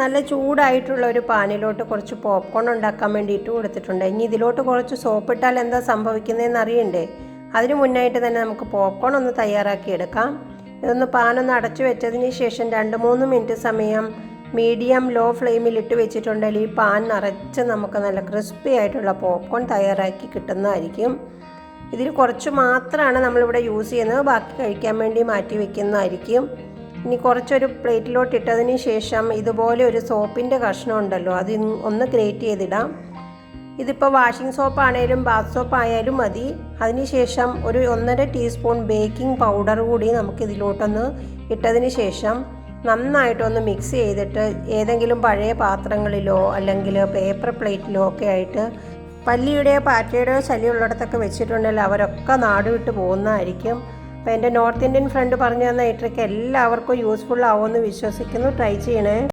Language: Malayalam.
നല്ല ചൂടായിട്ടുള്ള ഒരു പാനിലോട്ട് കുറച്ച് പോപ്കോൺ ഉണ്ടാക്കാൻ വേണ്ടി ഇട്ട് കൊടുത്തിട്ടുണ്ട്. ഇനി ഇതിലോട്ട് കുറച്ച് സോപ്പിട്ടാൽ എന്താ സംഭവിക്കുന്നതെന്ന് അറിയണ്ടേ? അതിന് മുന്നായിട്ട് തന്നെ നമുക്ക് പോപ്കോൺ ഒന്ന് തയ്യാറാക്കി എടുക്കാം. ഇതൊന്ന് പാനൊന്ന് അടച്ചു വെച്ചതിന് ശേഷം 2-3 മിനിറ്റ് സമയം മീഡിയം ലോ ഫ്ലെയിമിൽ ഇട്ട് വെച്ചിട്ടുണ്ടെങ്കിൽ ഈ പാൻ നിറച്ച് നമുക്ക് നല്ല ക്രിസ്പി ആയിട്ടുള്ള പോപ്കോൺ തയ്യാറാക്കി കിട്ടുന്നതായിരിക്കും. ഇതിൽ കുറച്ച് മാത്രമാണ് നമ്മളിവിടെ യൂസ് ചെയ്യുന്നത്, ബാക്കി കഴിക്കാൻ വേണ്ടി മാറ്റി വയ്ക്കുന്നതായിരിക്കും. ഇനി കുറച്ചൊരു പ്ലേറ്റിലോട്ട് ഇട്ടതിന് ശേഷം ഇതുപോലെ ഒരു സോപ്പിൻ്റെ കഷ്ണം ഉണ്ടല്ലോ, അത് ഒന്ന് ഗ്രേറ്റ് ചെയ്തിടാം. ഇതിപ്പോൾ വാഷിംഗ് സോപ്പ് ആണെങ്കിലും ബാത്ത് സോപ്പ് ആയാലും മതി. അതിനുശേഷം ഒരു 1.5 ടീസ്പൂൺ ബേക്കിംഗ് പൗഡർ കൂടി നമുക്ക് ഇതിലോട്ടൊന്ന് ഇട്ടതിന് ശേഷം നന്നായിട്ടൊന്ന് മിക്സ് ചെയ്തിട്ട് ഏതെങ്കിലും പഴയ പാത്രങ്ങളിലോ അല്ലെങ്കിൽ പേപ്പർ പ്ലേറ്റിലോ ഒക്കെ ആയിട്ട് പല്ലിയുടെയോ പാറ്റയുടെയോ ശല്യമുള്ളിടത്തൊക്കെ വെച്ചിട്ടുണ്ടെങ്കിൽ അവരൊക്കെ നാട് വിട്ട് പോകുന്നതായിരിക്കും. അപ്പോൾ എൻ്റെ നോർത്ത് ഇന്ത്യൻ ഫ്രണ്ട് പറഞ്ഞു തന്ന ഈ ട്രിക്ക് എല്ലാവർക്കും യൂസ്ഫുൾ ആവുമെന്ന് വിശ്വസിക്കുന്നു. ട്രൈ ചെയ്യണേ.